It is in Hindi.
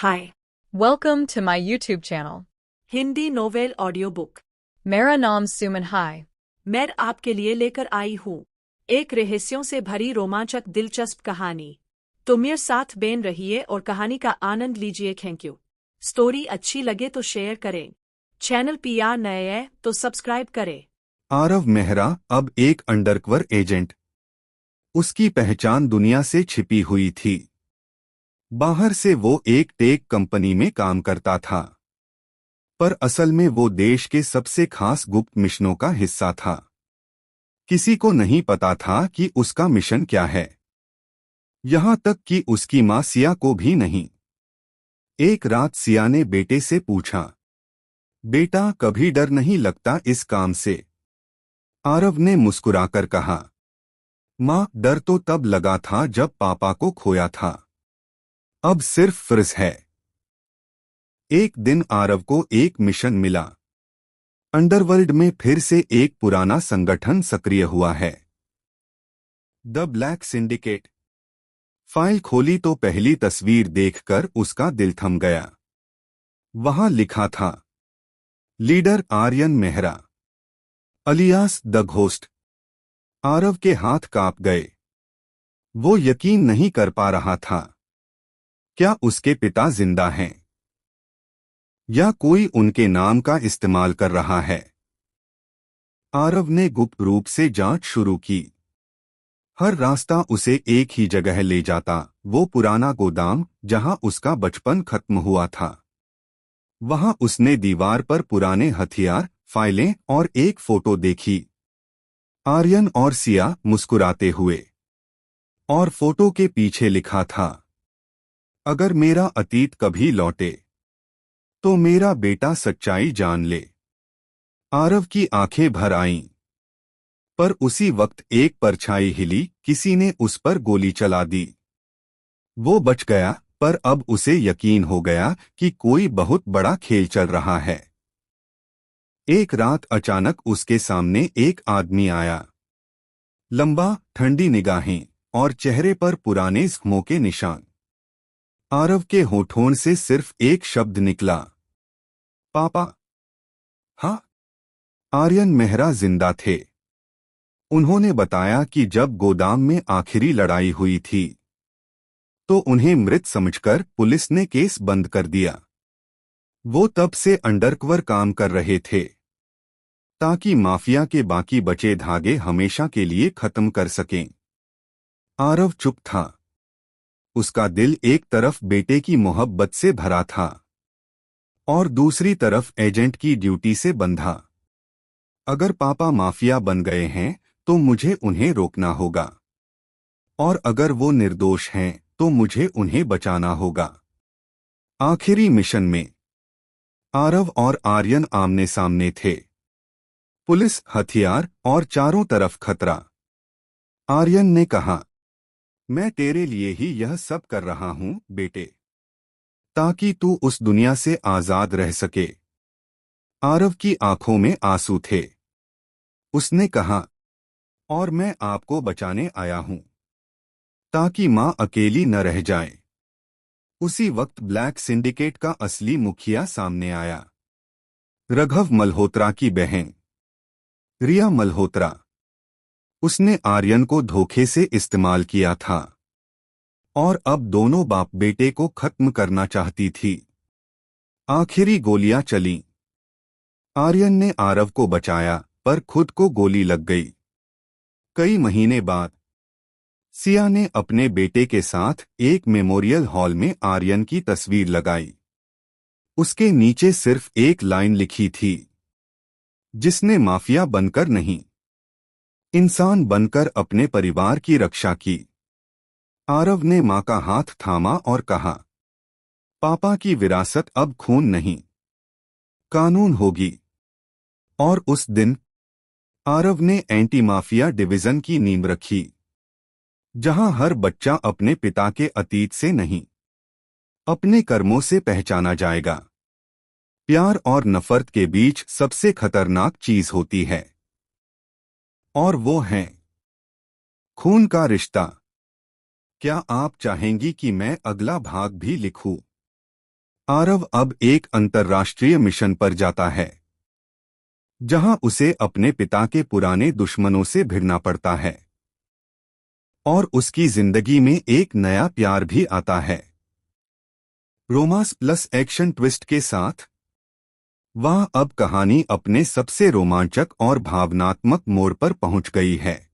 Hi. Welcome to my YouTube channel. Hindi novel audio book. मेरा नाम सुमन है। मैं आपके लिए लेकर आई हूँ एक रहस्यों से भरी रोमांचक दिलचस्प कहानी। तो मेरे साथ बेन रहिए और कहानी का आनंद लीजिए। Thank you. स्टोरी अच्छी लगे तो शेयर करें। चैनल PR नए है तो सब्सक्राइब करें। आरव मेहरा अब एक अंडरकवर एजेंट। उसकी पहचान दुनिया से छिपी हुई थी। बाहर से वो एक टेक कंपनी में काम करता था, पर असल में वो देश के सबसे खास गुप्त मिशनों का हिस्सा था। किसी को नहीं पता था कि उसका मिशन क्या है, यहाँ तक कि उसकी माँ सिया को भी नहीं। एक रात सिया ने बेटे से पूछा, बेटा कभी डर नहीं लगता इस काम से? आरव ने मुस्कुराकर कहा, माँ डर तो तब लगा था जब पापा को खोया था, अब सिर्फ फर्ज है। एक दिन आरव को एक मिशन मिला। अंडरवर्ल्ड में फिर से एक पुराना संगठन सक्रिय हुआ है, द ब्लैक सिंडिकेट। फाइल खोली तो पहली तस्वीर देखकर उसका दिल थम गया। वहां लिखा था, leader Aryan Mehra alias the ghost. Aarav के हाथ कांप गए। वो यकीन नहीं कर पा रहा था, क्या उसके पिता जिंदा हैं या कोई उनके नाम का इस्तेमाल कर रहा है। आरव ने गुप्त रूप से जांच शुरू की। हर रास्ता उसे एक ही जगह ले जाता, वो पुराना गोदाम जहां उसका बचपन खत्म हुआ था। वहां उसने दीवार पर पुराने हथियार, फाइलें और एक फोटो देखी, आर्यन और सिया मुस्कुराते हुए। और फोटो के पीछे लिखा था, अगर मेरा अतीत कभी लौटे तो मेरा बेटा सच्चाई जान ले। आरव की आंखें भर आईं, पर उसी वक्त एक परछाई हिली, किसी ने उस पर गोली चला दी। वो बच गया, पर अब उसे यकीन हो गया कि कोई बहुत बड़ा खेल चल रहा है। एक रात अचानक उसके सामने एक आदमी आया। लंबा, ठंडी निगाहें और चेहरे पर पुराने जख्मों के निशान। आरव के होठों से सिर्फ एक शब्द निकला, पापा। हाँ, आर्यन मेहरा जिंदा थे। उन्होंने बताया कि जब गोदाम में आखिरी लड़ाई हुई थी तो उन्हें मृत समझकर पुलिस ने केस बंद कर दिया। वो तब से अंडरकवर काम कर रहे थे ताकि माफिया के बाकी बचे धागे हमेशा के लिए खत्म कर सकें। आरव चुप था। उसका दिल एक तरफ बेटे की मोहब्बत से भरा था और दूसरी तरफ एजेंट की ड्यूटी से बंधा। अगर पापा माफिया बन गए हैं तो मुझे उन्हें रोकना होगा, और अगर वो निर्दोष हैं तो मुझे उन्हें बचाना होगा। आखिरी मिशन में आरव और आर्यन आमने सामने थे, पुलिस, हथियार और चारों तरफ खतरा। आर्यन ने कहा, मैं तेरे लिए ही यह सब कर रहा हूं बेटे, ताकि तू उस दुनिया से आजाद रह सके। आरव की आंखों में आंसू थे। उसने कहा, और मैं आपको बचाने आया हूं, ताकि मां अकेली न रह जाए। उसी वक्त ब्लैक सिंडिकेट का असली मुखिया सामने आया, रघव मल्होत्रा की बहन रिया मल्होत्रा। उसने आर्यन को धोखे से इस्तेमाल किया था और अब दोनों बाप बेटे को खत्म करना चाहती थी। आखिरी गोलियां चलीं। आर्यन ने आरव को बचाया, पर खुद को गोली लग गई। कई महीने बाद सिया ने अपने बेटे के साथ एक मेमोरियल हॉल में आर्यन की तस्वीर लगाई। उसके नीचे सिर्फ एक लाइन लिखी थी, जिसने माफिया बनकर नहीं, इंसान बनकर अपने परिवार की रक्षा की। आरव ने मां का हाथ थामा और कहा, पापा की विरासत अब खून नहीं, कानून होगी। और उस दिन आरव ने एंटी माफिया डिवीजन की नींव रखी, जहां हर बच्चा अपने पिता के अतीत से नहीं, अपने कर्मों से पहचाना जाएगा। प्यार और नफरत के बीच सबसे खतरनाक चीज होती है, और वो है खून का रिश्ता। क्या आप चाहेंगी कि मैं अगला भाग भी लिखूं? आरव अब एक अंतर्राष्ट्रीय मिशन पर जाता है, जहां उसे अपने पिता के पुराने दुश्मनों से भिड़ना पड़ता है और उसकी जिंदगी में एक नया प्यार भी आता है। रोमांस प्लस एक्शन ट्विस्ट के साथ वह अब कहानी अपने सबसे रोमांचक और भावनात्मक मोड़ पर पहुंच गई है।